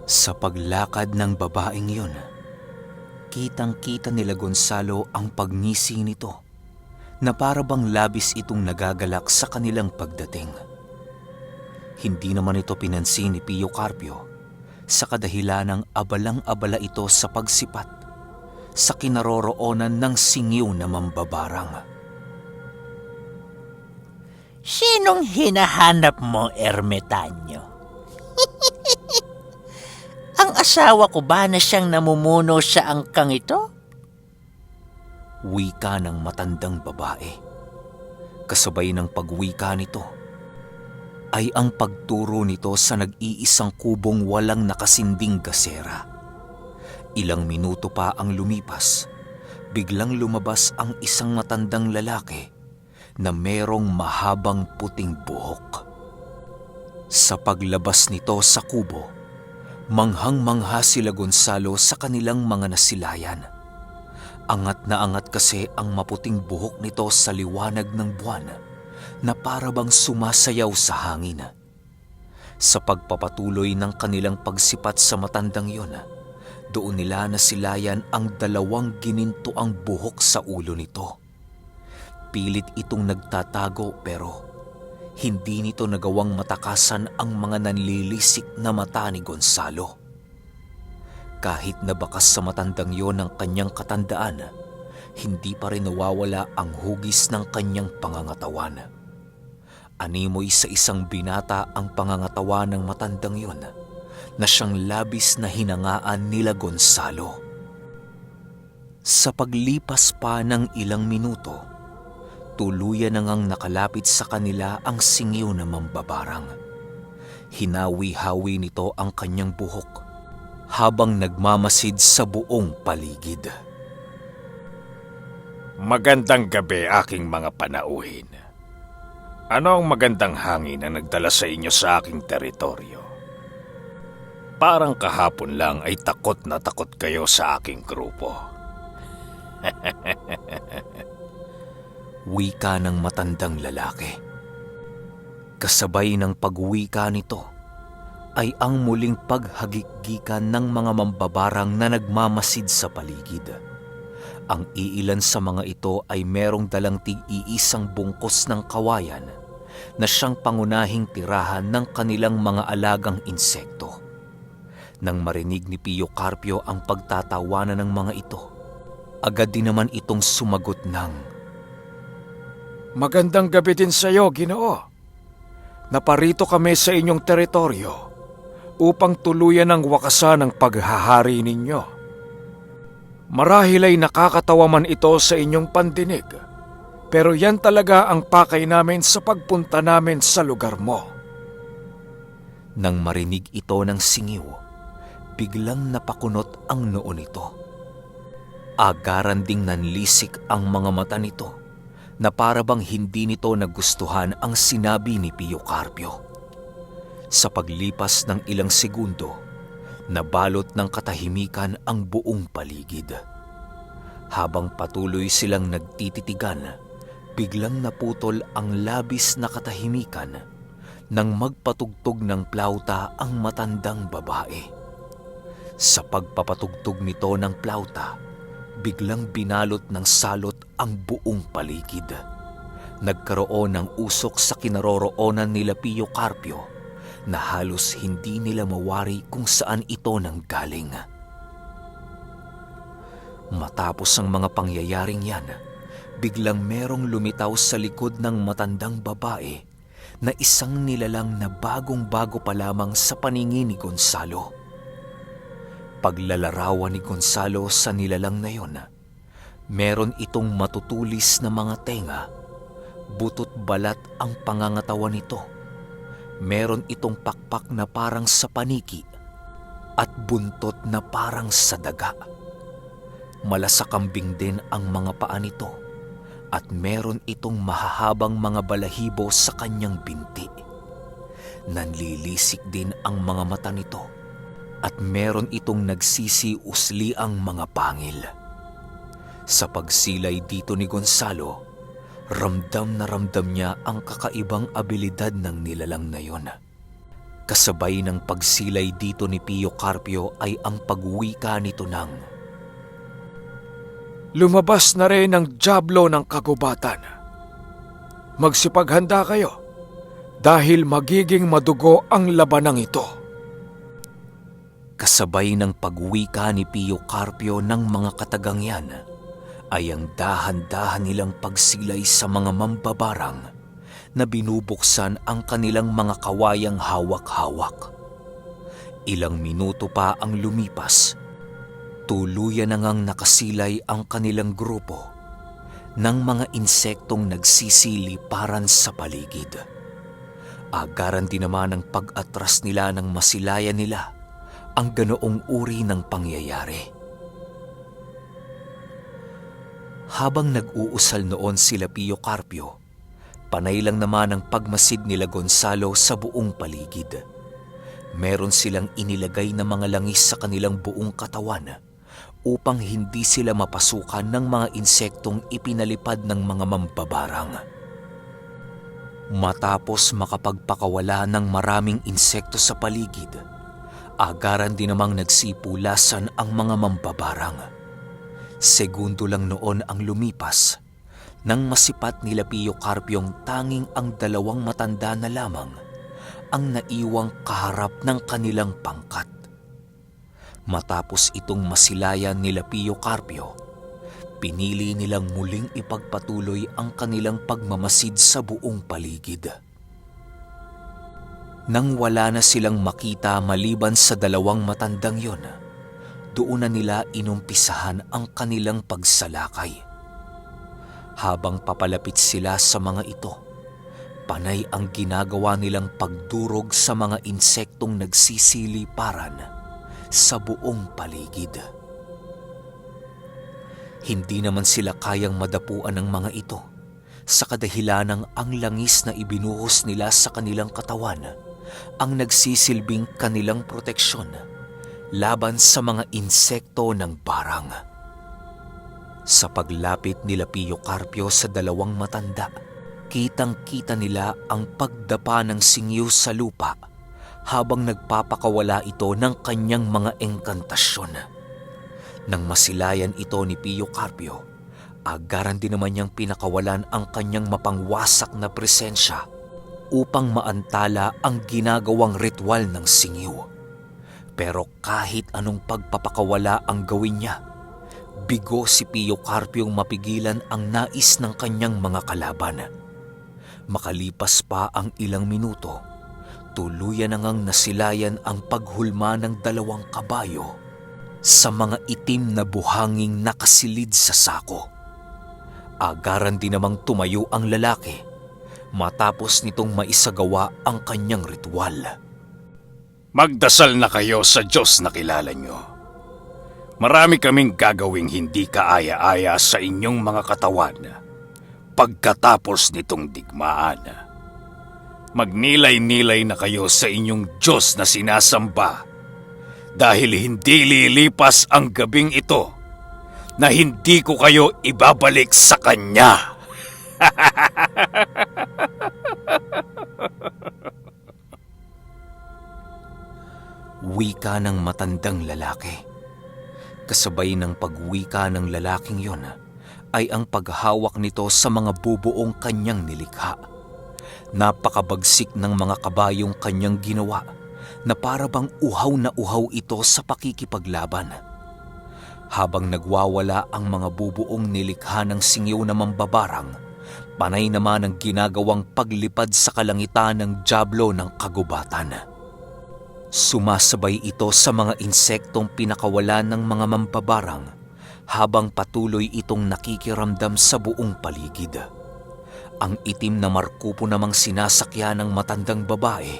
Sa paglakad ng babaeng yun, kitang-kita nila Gonzalo ang pagngisi nito na para bang labis itong nagagalak sa kanilang pagdating. Hindi naman ito pinansin ni Pio Carpio sa kadahilanang abalang-abala ito sa pagsipat sa kinaroroonan ng singiw na mambabarang. Sinong hinahanap mo, ermitanyo? Ang asawa ko ba na siyang namumuno sa angkang ito? Wika ng matandang babae. Kasabay ng pagwika nito ay ang pagturo nito sa nag-iisang kubong walang nakasinding gasera. Ilang minuto pa ang lumipas, biglang lumabas ang isang matandang lalaki na merong mahabang puting buhok. Sa paglabas nito sa kubo, manghang-mangha sila Gonzalo sa kanilang mga nasilayan. Angat na angat kasi ang maputing buhok nito sa liwanag ng buwan na para bang sumasayaw sa hangin. Sa pagpapatuloy ng kanilang pagsipat sa matandang yon, doon nila nasilayan ang dalawang ginintoang buhok sa ulo nito. Pilit itong nagtatago pero hindi nito nagawang matakasan ang mga nanlilisik na mata ni Gonzalo. Kahit nabakas sa matandang yon ang kanyang katandaan, hindi pa rin nawawala ang hugis ng kanyang pangangatawan. Animoy sa isang binata ang pangangatawan ng matandang yon na siyang labis na hinangaan nila Gonzalo. Sa paglipas pa ng ilang minuto, tuluyan na ngang nakalapit sa kanila ang singiw na mambabarang. Hinawi-hawi nito ang kanyang buhok habang nagmamasid sa buong paligid. Magandang gabi, aking mga panauhin. Ano ang magandang hangin na nagdala sa inyo sa aking teritoryo? Parang kahapon lang ay takot na takot kayo sa aking grupo. Wika ng matandang lalaki. Kasabay ng pagwika nito ay ang muling paghagigikan ng mga mambabarang na nagmamasid sa paligid. Ang iilan sa mga ito ay merong dalang tig-iisang bungkos ng kawayan na siyang pangunahing tirahan ng kanilang mga alagang insekto. Nang marinig ni Pio Carpio ang pagtatawanan ng mga ito, agad din naman itong sumagot ng, Magandang gabi din sa iyo, Ginoo. Naparito kami sa inyong teritoryo upang tuluyan ang wakasan ng paghahari ninyo. Marahil ay nakakatawa man ito sa inyong pandinig, pero yan talaga ang pakay namin sa pagpunta namin sa lugar mo. Nang marinig ito ng singiw, biglang napakunot ang noo nito. Agaran ding nanlisik ang mga mata nito na para bang hindi nito nagustuhan ang sinabi ni Pio Carpio. Sa paglipas ng ilang segundo, nabalot ng katahimikan ang buong paligid. Habang patuloy silang nagtititigan, biglang naputol ang labis na katahimikan nang magpatugtog ng plauta ang matandang babae. Sa pagpapatugtog nito ng plauta, biglang binalot ng salot ang buong paligid. Nagkaroon ng usok sa kinaroroonan nila Pio Carpio na halos hindi nila mawari kung saan ito nanggaling. Matapos ang mga pangyayaring yan, biglang merong lumitaw sa likod ng matandang babae na isang nilalang na bagong-bago pa lamang sa paningin ni Gonzalo. Paglalarawan ni Gonzalo sa nilalang na yon, meron itong matutulis na mga tenga, butot balat ang pangangatawan nito. Meron itong pakpak na parang sa paniki at buntot na parang sa daga. Malasakambing din ang mga paa nito at meron itong mahahabang mga balahibo sa kanyang binti. Nanlilisik din ang mga mata nito at meron itong nagsisiusli ang mga pangil. Sa pagsilay dito ni Gonzalo, ramdam na ramdam niya ang kakaibang abilidad ng nilalang na yon. Kasabay ng pagsilay dito ni Pio Carpio ay ang pagwika nito ng, lumabas na rin ang dyablo ng kagubatan. Magsipaghanda kayo dahil magiging madugo ang labanang ito. kasabay ng pagwika ni Pio Carpio ng mga katagang yan, ay ang dahan-dahan nilang pagsilay sa mga mambabarang na binubuksan ang kanilang mga kawayang hawak-hawak. Ilang minuto pa ang lumipas, tuluyan na ngang nakasilay ang kanilang grupo ng mga insektong nagsisiliparan sa paligid. Agaran din naman ang pag-atras nila nang masilayan nila ang ganoong uri ng pangyayari. Habang nag-uusal noon sila Pio Carpio, panay lang naman ang pagmasid nila Gonzalo sa buong paligid. Meron silang inilagay na mga langis sa kanilang buong katawan upang hindi sila mapasukan ng mga insektong ipinalipad ng mga mambabarang. Matapos makapagpakawala ng maraming insekto sa paligid, agaran din namang nagsipulasan ang mga mambabarang. Segundo lang noon ang lumipas nang masipat nila Pio Carpiong tanging ang dalawang matanda na lamang ang naiwang kaharap ng kanilang pangkat. Matapos itong masilayan nila Pio Carpio, pinili nilang muling ipagpatuloy ang kanilang pagmamasid sa buong paligid. Nang wala na silang makita maliban sa dalawang matandang yon, doon na nila inumpisahan ang kanilang pagsalakay. Habang papalapit sila sa mga ito, panay ang ginagawa nilang pagdurog sa mga insektong nagsisiliparan sa buong paligid. Hindi naman sila kayang madapuan ng mga ito sa kadahilanang ang langis na ibinuhos nila sa kanilang katawan ang nagsisilbing kanilang proteksyon laban sa mga insekto ng barang. Sa paglapit nila Pio Carpio sa dalawang matanda, kitang-kita nila ang pagdapa ng singyo sa lupa habang nagpapakawala ito ng kanyang mga engkantasyon. Nang masilayan ito ni Pio Carpio, agaran din naman niyang pinakawalan ang kanyang mapangwasak na presensya upang maantala ang ginagawang ritual ng singyo. Pero kahit anong pagpapakawala ang gawin niya, bigo si Pio Carpiong mapigilan ang nais ng kanyang mga kalaban. Makalipas pa ang ilang minuto, tuluyan na ngang nasilayan ang paghulma ng dalawang kabayo sa mga itim na buhanging nakasilid sa sako. Agaran din namang tumayo ang lalaki matapos nitong maisagawa ang kanyang ritual. Magdasal na kayo sa Diyos na kilala nyo. Marami kaming gagawing hindi kaaya-aya sa inyong mga katawan pagkatapos nitong digmaan. Magnilay-nilay na kayo sa inyong Diyos na sinasamba dahil hindi lilipas ang gabing ito na hindi ko kayo ibabalik sa Kanya. Wika ng matandang lalaki. Kasabay ng pagwika ng lalaking yon ay ang paghawak nito sa mga bubuong kanyang nilikha. Napakabagsik ng mga kabayong kanyang ginawa na para bang uhaw na uhaw ito sa pakikipaglaban. Habang nagwawala ang mga bubuong nilikha ng singyaw na mambabarang, panay naman ang ginagawang paglipad sa kalangitan ng dyablo ng kagubatan. Sumasabay ito sa mga insektong pinakawalan ng mga mambabarang habang patuloy itong nakikiramdam sa buong paligid. Ang itim na markupo namang sinasakyan ng matandang babae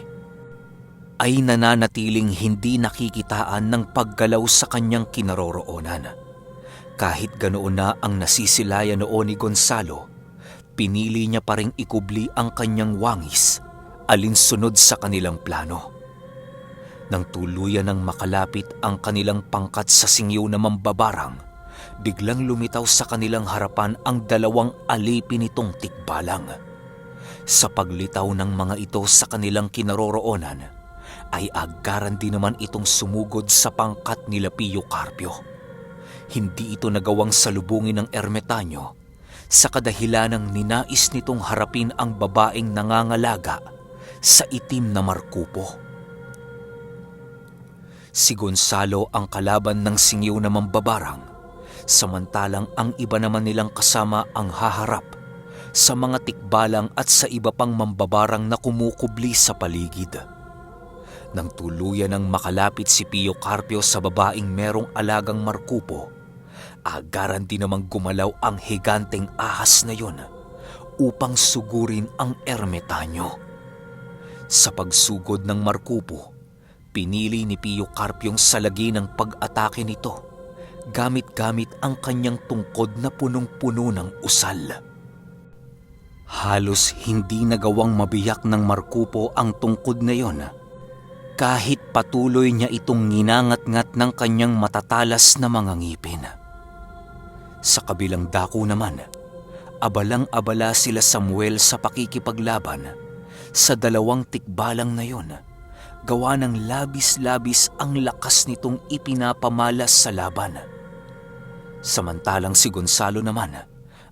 ay nananatiling hindi nakikitaan ng paggalaw sa kanyang kinaroroonan. Kahit ganoon na ang nasisilayan noon ni Gonzalo, pinili niya pa ring ikubli ang kanyang wangis alinsunod sa kanilang plano. Nang tuluyan ng makalapit ang kanilang pangkat sa singyaw na mambabarang, biglang lumitaw sa kanilang harapan ang dalawang alipin nitong tikbalang. Sa paglitaw ng mga ito sa kanilang kinaroroonan, ay agaran din naman itong sumugod sa pangkat nila Pio Carpio. Hindi ito nagawang salubungin ng ermitanyo sa kadahilanang ninais nitong harapin ang babaeng nangangalaga sa itim na markupo. Si Gonzalo ang kalaban ng singiw na mambabarang, samantalang ang iba naman nilang kasama ang haharap sa mga tikbalang at sa iba pang mambabarang na kumukubli sa paligid. Nang tuluyan ng makalapit si Pio Carpio sa babaeng merong alagang markupo, agaran din namang gumalaw ang higanteng ahas na yon upang sugurin ang ermitanyo. Sa pagsugod ng markupo, pinili ni Pio Carpiong salagi ng pag-atake nito, gamit-gamit ang kanyang tungkod na punong-puno ng usal. Halos hindi nagawang mabiyak ng markupo ang tungkod na yon, kahit patuloy niya itong nginangat-ngat ng kanyang matatalas na mga ngipin. Sa kabilang dako naman, abalang-abala sila Samuel sa pakikipaglaban sa dalawang tikbalang na yon, gawa ng labis-labis ang lakas nitong ipinapamalas sa laban. Samantalang si Gonzalo naman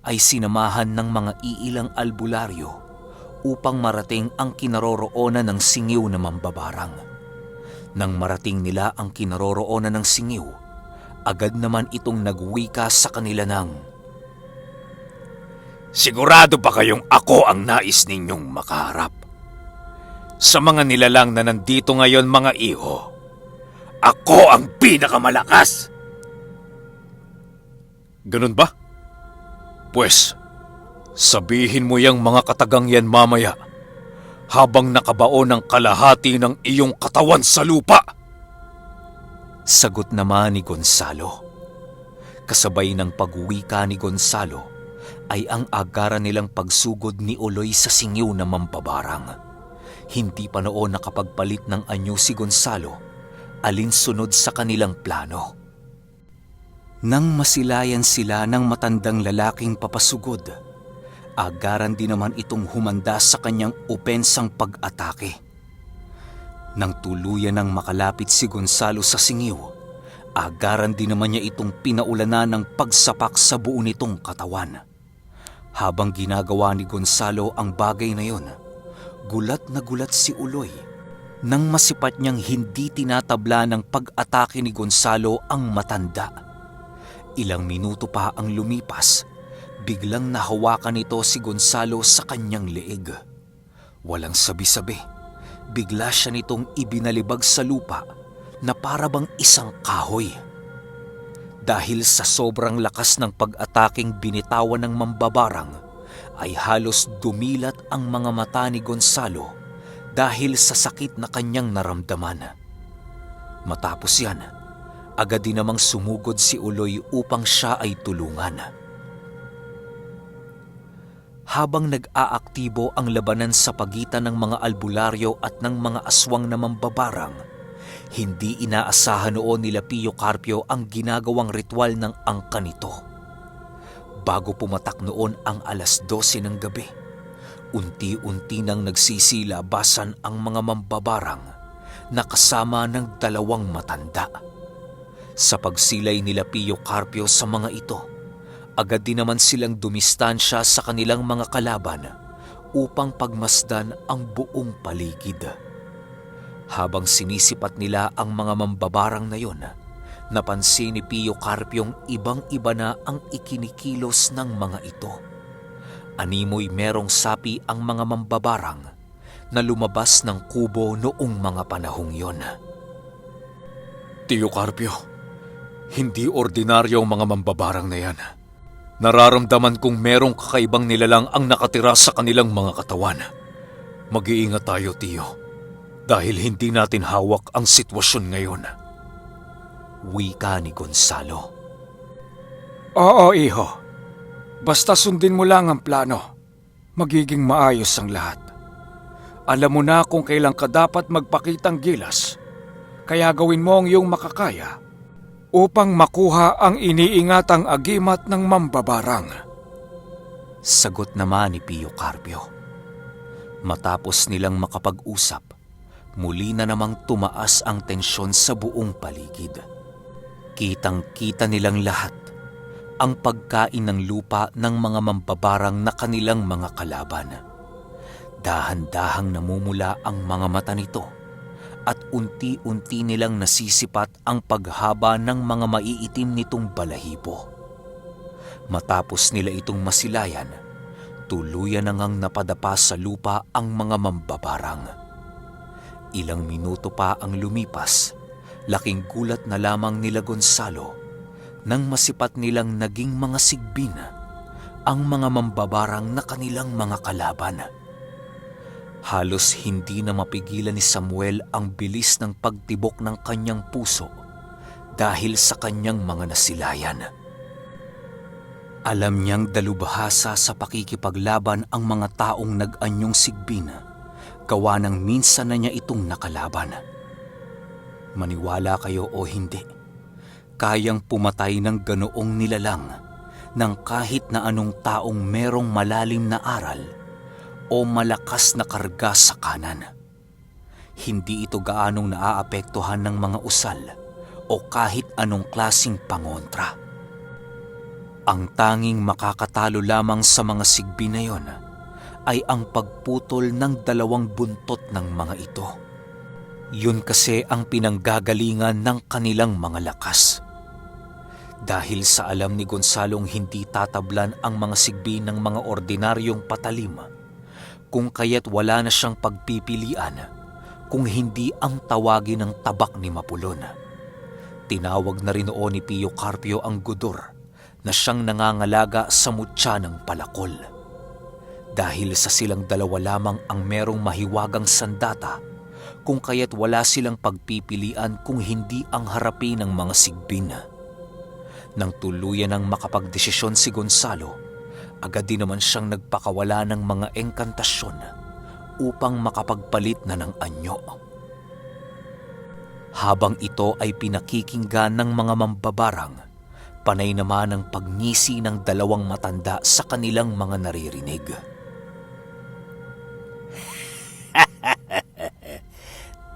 ay sinamahan ng mga iilang albularyo upang marating ang kinaroroonan ng singiw na mambabarang. Nang marating nila ang kinaroroonan ng singiw, agad naman itong nagwika sa kanila ng, Sigurado ba kayong ako ang nais ninyong makaharap? Sa mga nilalang na nandito ngayon, mga iho, ako ang pinakamalakas! Ganun ba? Pues, sabihin mo yang mga katagang yan mamaya habang nakabaon ng kalahati ng iyong katawan sa lupa. sagot naman ni Gonzalo. Kasabay ng pagwika ni Gonzalo ay ang agaran nilang pagsugod ni Uloy sa singiw na mambabarang. Hindi pa noon nakapagpalit ng anyo si Gonzalo alinsunod sa kanilang plano. Nang masilayan sila ng matandang lalaking papasugod, agaran din naman itong humanda sa kanyang opensang pag-atake. Nang tuluyan ng makalapit si Gonzalo sa singiw, agaran din naman niya itong pinaulanan ng pagsapak sa buo nitong katawan. Habang ginagawa ni Gonzalo ang bagay na yon, gulat na gulat si Uloy nang masipat niyang hindi tinatabla ng pag-atake ni Gonzalo ang matanda. Ilang minuto pa ang lumipas, biglang nahawakan nito si Gonzalo sa kanyang leeg. Walang sabi-sabi, bigla siya nitong ibinalibag sa lupa na para bang isang kahoy. Dahil sa sobrang lakas ng pag-ataking binitawan ng mambabarang, ay halos dumilat ang mga mata ni Gonzalo dahil sa sakit na kanyang naramdaman. Matapos yan, agad din namang sumugod si Uloy upang siya ay tulungan. Habang nag-aaktibo ang labanan sa pagitan ng mga albularyo at ng mga aswang na mambabarang, hindi inaasahan noon nila Pio Carpio ang ginagawang ritual ng angka nito. Bago pumatak noon ang 12:00 ng gabi, unti-unti nang nagsisilabasan ang mga mambabarang na kasama ng 2 matanda. Sa pagsilay nila Pio Carpio sa mga ito, agad din naman silang dumistansya sa kanilang mga kalaban upang pagmasdan ang buong paligid. Habang sinisipat nila ang mga mambabarang na yon, napansin ni Pio Carpiong ibang-iba na ang ikinikilos ng mga ito. Animoy merong sapi ang mga mambabarang na lumabas ng kubo noong mga panahong yon. Tio Carpio, hindi ordinaryo ang mga mambabarang na yan. Nararamdaman kong merong kakaibang nilalang ang nakatira sa kanilang mga katawan. Mag-iingat tayo, Tio, dahil hindi natin hawak ang sitwasyon ngayon. Wika ni Gonzalo. Oo, iho. Basta sundin mo lang ang plano. Magiging maayos ang lahat. Alam mo na kung kailan ka dapat magpakitang gilas. Kaya gawin mo ang iyong makakaya upang makuha ang iniingatang agimat ng mambabarang. Sagot naman ni Pio Carpio. Matapos nilang makapag-usap, Muli na namang tumaas ang tensyon sa buong paligid. Kitang-kita nilang lahat ang pagkain ng lupa ng mga mambabarang na kanilang mga kalaban. Dahan-dahang namumula ang mga mata nito at unti-unti nilang nasisipat ang paghaba ng mga maiitim nitong balahibo. Matapos nila itong masilayan, tuluyan na ngang napadapa sa lupa ang mga mambabarang. Ilang minuto pa ang lumipas, laking gulat na lamang nila Gonzalo nang masipat nilang naging mga sigbin ang mga mambabarang na kanilang mga kalaban. Halos hindi na mapigilan ni Samuel ang bilis ng pagtibok ng kanyang puso dahil sa kanyang mga nasilayan. Alam niyang dalubhasa sa pakikipaglaban ang mga taong nag-anyong sigbin, gawa ng minsan na niya itong nakalaban. Maniwala kayo o hindi, kayang pumatay ng ganoong nilalang ng kahit na anong taong merong malalim na aral o malakas na karga sa kanan. Hindi ito gaanong naaapektuhan ng mga usal o kahit anong klasing pangontra. Ang tanging makakatalo lamang sa mga sigbi na yon ay ang pagputol ng dalawang buntot ng mga ito. Yun kasi ang pinanggagalingan ng kanilang mga lakas. Dahil sa alam ni Gonzalong hindi tatablan ang mga sigbi ng mga ordinaryong patalim, kung kaya't wala na siyang pagpipilian kung hindi ang tawagin ng tabak ni Mapulon. Tinawag na rin noon ni Pio Carpio ang gudor na siyang nangangalaga sa mutya ng palakol. Dahil sa silang dalawa lamang ang merong mahiwagang sandata, kung kaya't wala silang pagpipilian kung hindi ang harapin ng mga sigbin. Nang tuluyan ng makapagdesisyon si Gonzalo, agad din naman siyang nagpakawala ng mga engkantasyon upang makapagpalit na ng anyo. Habang ito ay pinakikinggan ng mga mambabarang, panay naman ang pagngisi ng dalawang matanda sa kanilang mga naririnig.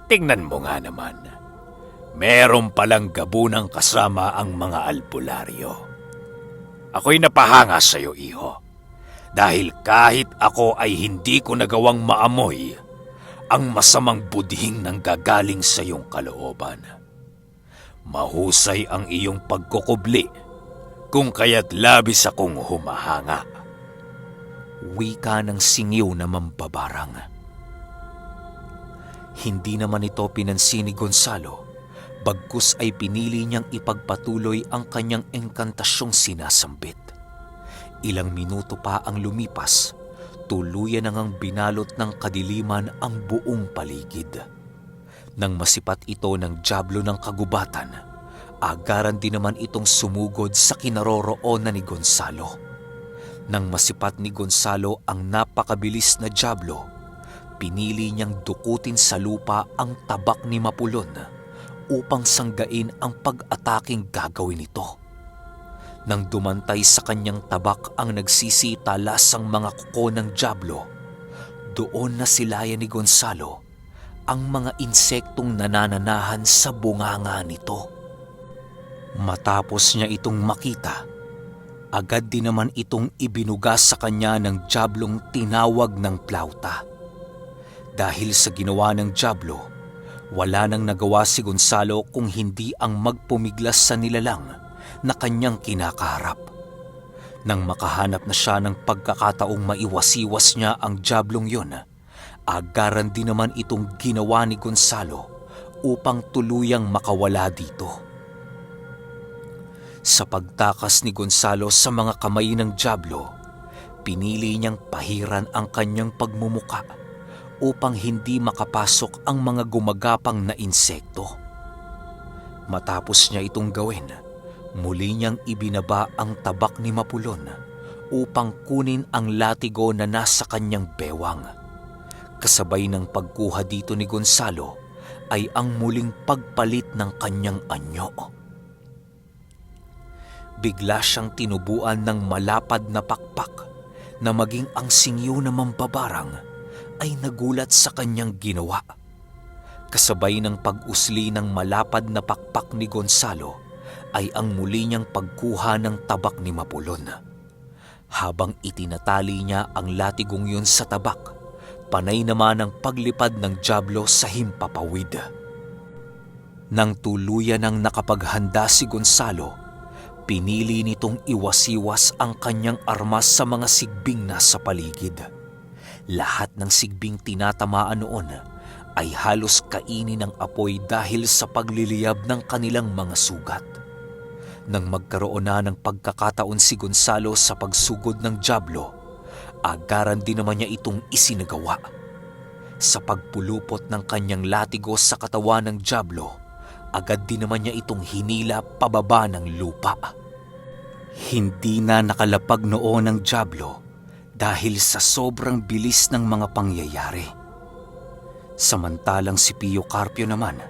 Tingnan mo nga naman. Meron palang gabunang kasama ang mga albularyo. Ako'y napahanga sa iyo, iho. Dahil kahit ako ay hindi ko nagawang maamoy ang masamang budhing nang gagaling sa iyong kalooban. Mahusay ang iyong pagkukubli, kung kaya't labis akong humahanga. Wika ng singiw na mambabarang. Hindi naman ito pinansin ni Gonzalo, bagkus ay pinili niyang ipagpatuloy ang kanyang engkantasyong sinasambit. Ilang minuto pa ang lumipas, tuluyan na ngang binalot ng kadiliman ang buong paligid. Nang masipat ito ng dyablo ng kagubatan, agaran din naman itong sumugod sa kinaroroonan ni Gonzalo. Nang masipat ni Gonzalo ang napakabilis na dyablo, pinili niyang dukutin sa lupa ang tabak ni Mapulon upang sanggain ang pag-ataking gagawin nito. Nang dumantay sa kanyang tabak ang nagsisitalasang mga kuko ng dyablo, doon nasilayan ni Gonzalo ang mga insektong nanananahan sa bunganga nito. Matapos niya itong makita, agad din naman itong ibinugas sa kanya ng dyablong tinawag ng plauta. Dahil sa ginawa ng dyablo, wala nang nagawa si Gonzalo kung hindi ang magpumiglas sa nilalang na kanyang kinakaharap. Nang makahanap na siya ng pagkakataong maiwasiwas niya ang dyablong yon, agaran din naman itong ginawa ni Gonzalo upang tuluyang makawala dito. Sa pagtakas ni Gonzalo sa mga kamay ng dyablo, pinili niyang pahiran ang kanyang pagmumuka upang hindi makapasok ang mga gumagapang na insekto. Matapos niya itong gawin, muli niyang ibinaba ang tabak ni Mapulon upang kunin ang latigo na nasa kanyang bewang. Kasabay ng pagkuha dito ni Gonzalo ay ang muling pagpalit ng kanyang anyo. Bigla siyang tinubuan ng malapad na pakpak na maging ang singyo na mambabarang ay nagulat sa kanyang ginawa. Kasabay ng pag-usli ng malapad na pakpak ni Gonzalo ay ang muli niyang pagkuha ng tabak ni Mapulon. Habang itinatali niya ang latigong yun sa tabak, panay naman ang paglipad ng dyablo sa himpapawid. Nang tuluyan ng nakapaghanda si Gonzalo, pinili nitong iwasiwas ang kanyang armas sa mga sigbing nasa paligid. Lahat ng sigbing tinatamaan noon ay halos kainin ng apoy dahil sa pagliliyab ng kanilang mga sugat. Nang magkaroon na ng pagkakataon si Gonzalo sa pagsugod ng dyablo, agaran din naman niya itong isinagawa. Sa pagpulupot ng kanyang latigo sa katawan ng dyablo, agad din naman niya itong hinila pababa ng lupa. Hindi na nakalapag noon ng dyablo dahil sa sobrang bilis ng mga pangyayari. Samantalang si Pio Carpio naman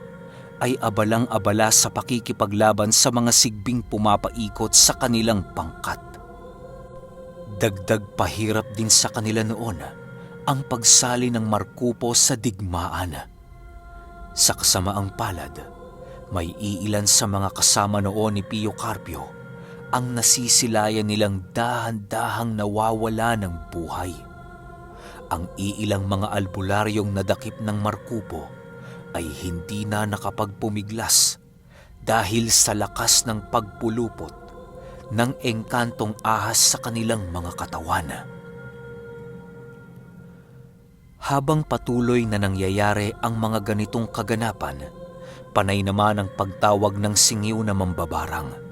ay abalang-abala sa pakikipaglaban sa mga sigbing pumapaikot sa kanilang pangkat. Dagdag pahirap din sa kanila noon ang pagsali ng Markupo sa digmaan. Sa kasamaang palad, may iilan sa mga kasama noon ni Pio Carpio ang nasisilayan nilang dahan-dahang nawawala ng buhay. Ang iilang mga albularyong nadakip ng Markupo ay hindi na nakapagpumiglas dahil sa lakas ng pagpulupot ng engkantong ahas sa kanilang mga katawan. Habang patuloy na nangyayari ang mga ganitong kaganapan, panay naman ang pagtawag ng singiw na mambabarang.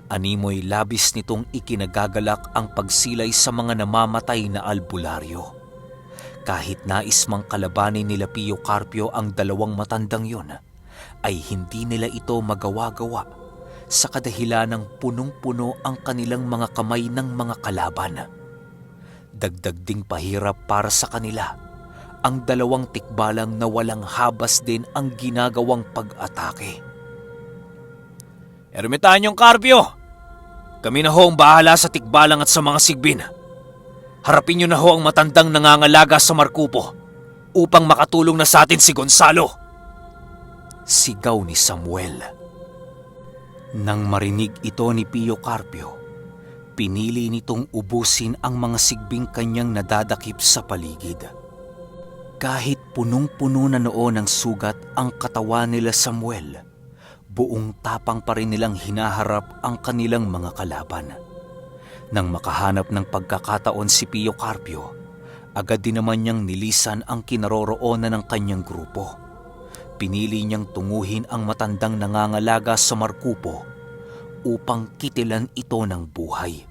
Animoy labis nitong ikinagagalak ang pagsilay sa mga namamatay na albularyo. Kahit nais mang kalabanin nila Pio Carpio ang dalawang matandang yun, ay hindi nila ito magawa-gawa sa kadahilan ng punong-puno ang kanilang mga kamay ng mga kalaban. Dagdag ding pahirap para sa kanila ang dalawang tikbalang na walang habas din ang ginagawang pag-atake. Ermitanyong Carpio, kami na ho ang bahala sa tikbalang at sa mga sigbin. Harapin niyo na ho ang matandang nangangalaga sa Markupo upang makatulong na sa atin si Gonzalo. Sigaw ni Samuel. Nang marinig ito ni Pio Carpio, pinili nitong ubusin ang mga sigbing kanyang nadadakip sa paligid. Kahit punong-puno na noon ng sugat ang katawan nila Samuel, buong tapang pa rin nilang hinaharap ang kanilang mga kalaban. Nang makahanap ng pagkakataon si Pio Carpio, agad din naman niyang nilisan ang kinaroroonan ng kanyang grupo. Pinili niyang tunguhin ang matandang nangangalaga sa Markupo upang kitilan ito ng buhay.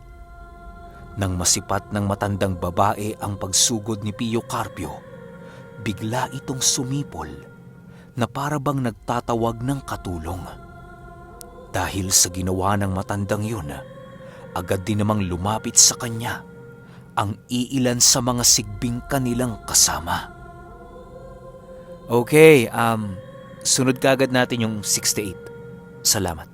Nang masipat ng matandang babae ang pagsugod ni Pio Carpio, bigla itong sumipol na para bang nagtatawag ng katulong. Dahil sa ginawa ng matandang yun, agad din namang lumapit sa kanya ang iilan sa mga sigbing kanilang kasama. Okay, sunod kagad natin yung 68. Salamat.